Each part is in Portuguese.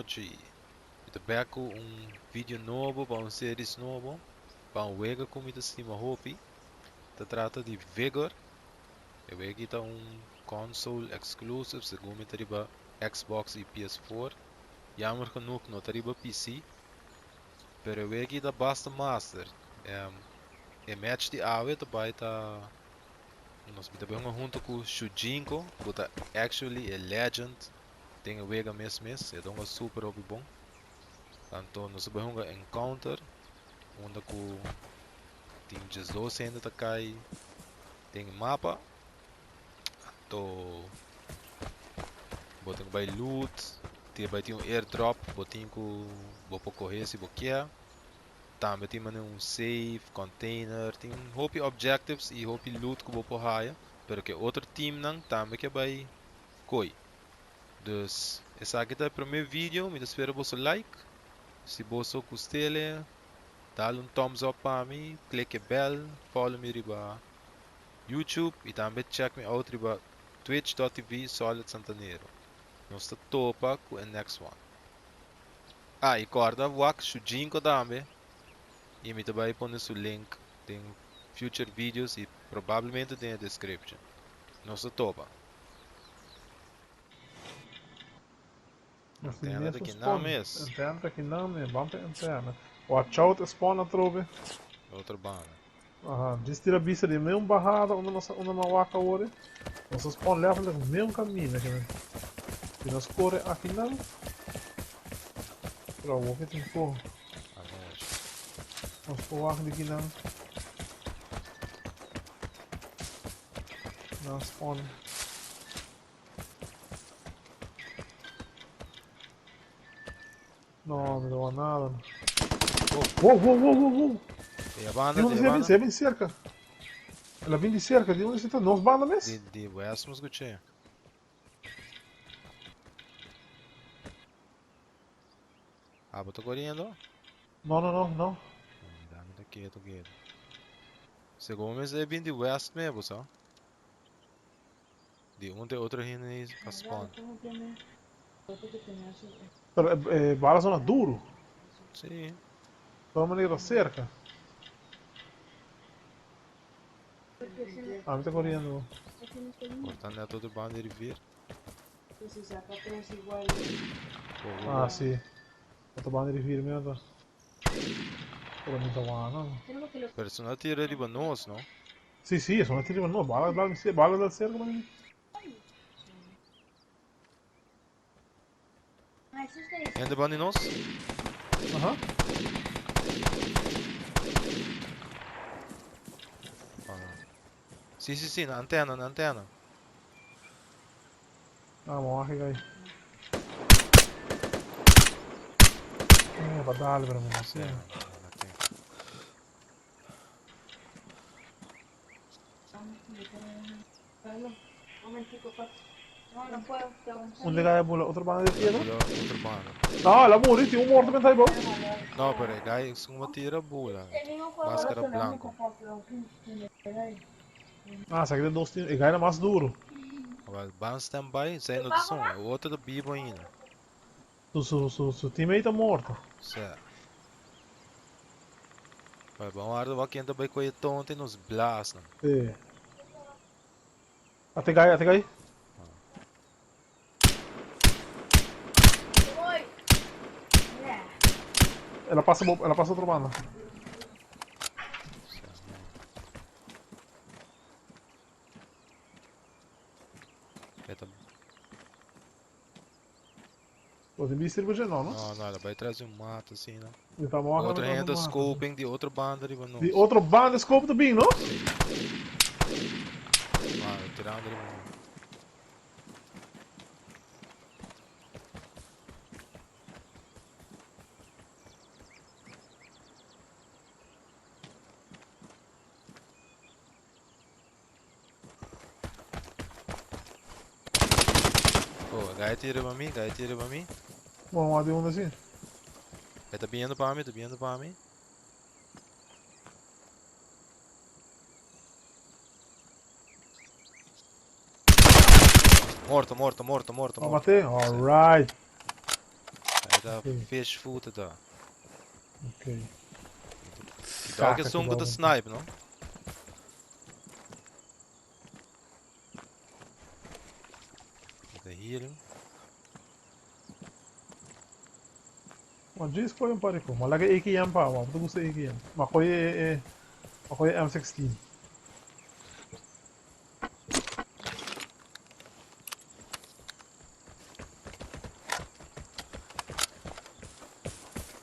Hoje eu pego vídeo novo para série novo para jogar com muita cima Hopi. Se trata de Vigor. Eu vejo aqui console exclusive segundo me tariba Xbox e PS4. Jammer genoeg não tariba PC. Pero eu vejo aqui basta master. Match de AWE também tá nós bem junto com Shujinko, que actually a legend. Tem o Vega mesmo, é super bom. Então nós vamos encounter onde tem 12 ainda tá cai, tem mapa. Então botem vai loot, vai ter airdrop, botem com vou correr se quer. Também tem save, container, tem hope objectives e hope loot que vou raia, porque outro time não também que vai coi. Dus esse aqui é o primeiro vídeo, me espero você like. Se você gostar, dá thumbs up para mim, clique bell, follow me riba YouTube e também check me out riba twitch.tv Solid Santanero. Nós topa com o next one. E corda wak Shujinko também. E me também pôr o link, tem future videos e provavelmente tem a description. Nós topa. Antena daqui não mesmo. Antena daqui não mesmo, vamos ter antena. Watch out, spawn na trove. Outra banda. Diz tira a vista de mesmo barrada onde uma waka ore. Nossa spawn leva no mesmo caminho aqui, né? E nós corre aqui não. Pra o que tem fogo. Nós corre aqui não. Não spawn. Não, não deu nada. Uou! E a banda, Você vem cerca. Ela vem de cerca, de onde você tá? Nós banda mesmo? De West, mas gostei. Tô correndo? Não. Dá-me daqui, tô quieto. Segundo mês é bem de West mesmo, só. De onde outro rindo aí, a spawn. Bala zona duro? Sim. Pela maneira cerca? Me tá correndo. Portanto, é todo bando de vir. Sim. Outra banda de vir mesmo. Pelo menos não. Personal tira ali para nós, não? Sim, sono tiro no, bala da cerca, mas... Ainda bando de nós? Sim, na antena. Morre, aí. Badale pra mim, assim. Onde é bola? Outra banda de tiro? Outra banda. Não, ela morreu, tinha morto também, tá bom? Não, peraí, gai, uma tira bula. Máscara branca. Essa aqui é dois tiros. E gai era mais duro. Agora, ban standby, saindo do som. O outro tá vivo ainda. Seu time aí tá morto. Certo. Vai, vamos lá, vai que ainda vai correr tonto e nos blast. É. Até gai. Ela passa outra banda. Pô, tem bicho de não? Não, ela vai trazer um mato assim, né? Tá morrendo. Outra ainda scoping de outra banda ali, mano. De outra banda scope também, não? Tirando ali, mano. Gai tira pra mim. Bom, uma de um assim. Ele tá vindo pra mim. Morto. Matei? Alright. Tira Ok. fish food da. Ok. Dog é som da snipe, não? Da healing. Mas diz que foi um parico. Mas lá que AKM pa, mas tu gusta AKM. Mas foi M16.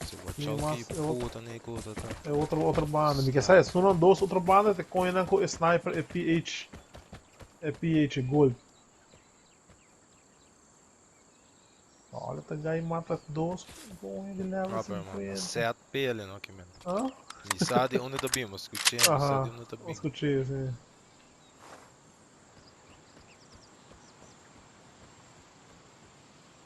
Se watch Sim, out mas que puta nem coisa tá. é outra banda. Me quer saber, se não dois outra banda, te coinam com sniper é PH Gold. Olha, tá aí mata dois com ele level Ah, pera, mano. 50. 7 pele, não, que mano. Hã? Mi sa di onde da bim, mas escutei, mi sa di Aham, onde da bim. escutei, sim.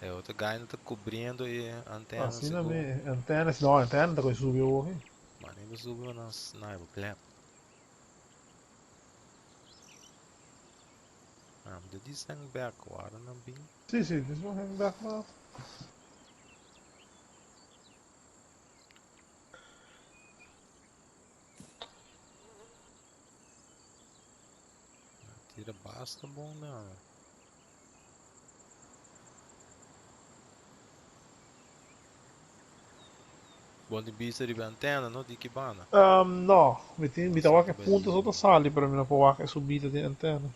É, outra guy não tá cobrindo e antena Assim na seguro. minha antena, se não, a antena tá com subiu aqui. Mano, ainda subiu na sniper, pleno. Ah, mas de hang back, wara na bim. Sim, sim, this one hang back now. Tira basta bom, não. Bom de bisa di antena, no? Di kibana. No, mi Só tava que que punta sotto bali. sali per me po che subita di antena.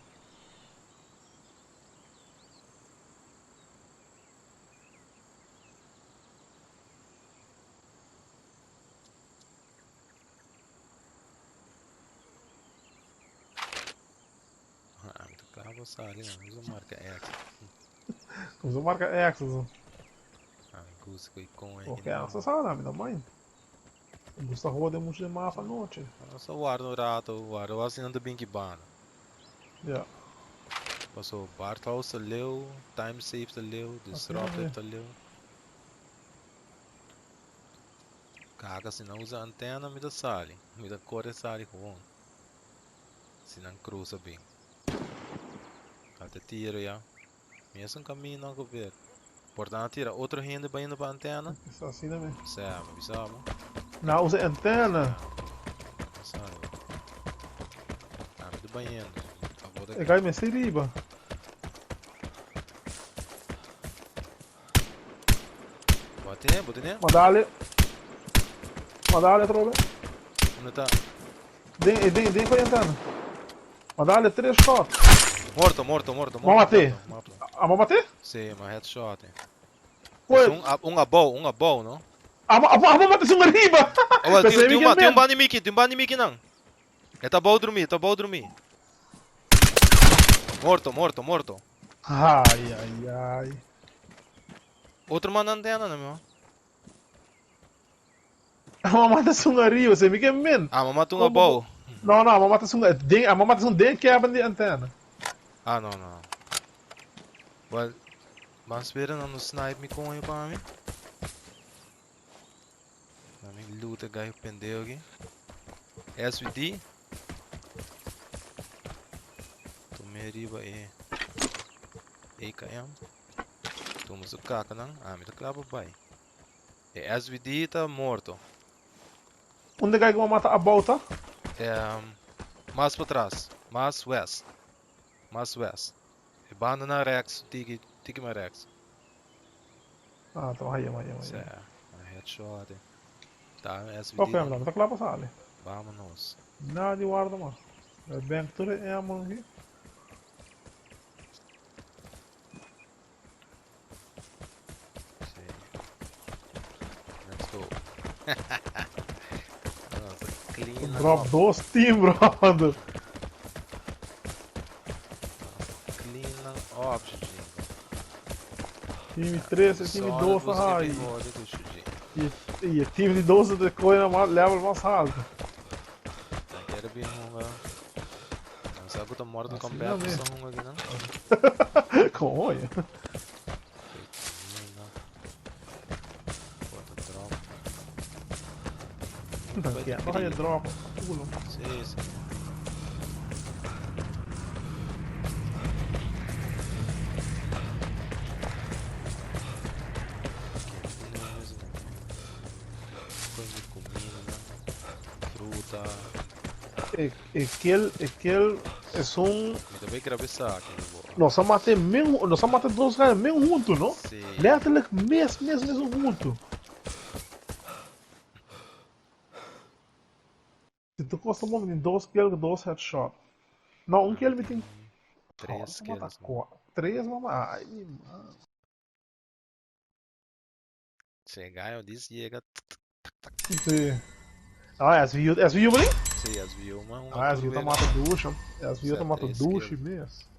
Ah, muito claro, sali, não. Usa marca X. Usa marca Axis. Ah, gusto que com aí, Ok, não. essa sala, mi da mãe. Gusta roda muito de mapa à noite. Só guarda no rato, guarda. Eu assinando bem kibana. Yeah, Passou Barthouse tá leu, Time Safe tá leu, assim não Disrupted é. tá leu. Caga se não usa antena, me dá sali. Me dá core sali com. Se não cruza bem. Até tira já. Mesmo caminho não ver. Portanto, tira outro rende bem indo para antena. Assim não é. Sabe, avisamos. Não, usa antena. Sabe. Ah, me dá bem indo. Favor E daqui. cai me si riba. Bote né? Ma dale trove. Onde tá? Den com a antena. Ma dale 3 shot. Morto. Ma matei. Ah, ma matei? Sim, mas headshot. Foi. Um abou, não? Ah, ma matei sung riba. Oh, well, Pensei tem que um men. bani Mickey não. É tá bom dormir. Morto. Ai. Outro man na antena, né, meu? Ma matei sung riba, pensei que men. Ah, mas matou um Como? abou. Não, ma matei sung den, ma matei sung den cabin de antena. Ah, não. Well, mas espera não snipe me com aí para mim. Na minha luta gai pendeu aqui. SVD. Tomei riba e EKM. Tomamos o caca não. Ah, me tá claro bai. E SVD tá morto. Onde cai que ma mata a volta? É mais para trás, mais west. E banda na Rex, tiki mais Rex. Ah, então aí. Isso é, headshot. Tá, Ok, SVD mas tá claro pra sali. vámonos. Nada de guarda, mano. É bem que tudo é a mão aqui. Sim. Let's go. Nossa, clean Drop up. 2 team, brother. Clean up, Gigi. Time 3 e time 2 aí. E time de 12 de coisa level mais alto. Quero bem hunga. Não sabe que tá morto com Assim perto não é. dessa hunga aqui, não? Como é? Bota drop. Não quer, não vai drop. Pulo. Sim. põe muito comida, né? Fruta. Aquele é um. E também quero ver saco, Nós vamos matar mesmo. Nós vamos matar dois caras mesmo juntos, não? Sim. Letterlijk mesmo juntos. Se tu gosta muito de dois kills, dois headshot. Não, um kill me tem. 3 kills. Três, mano. Ai, mano. Chegar, eu disse, chega. Sim. Ah, as viu ali? Sim, as viu uma Ah, as viu tá matando duas. As viu tá matando duas kills. mesmo.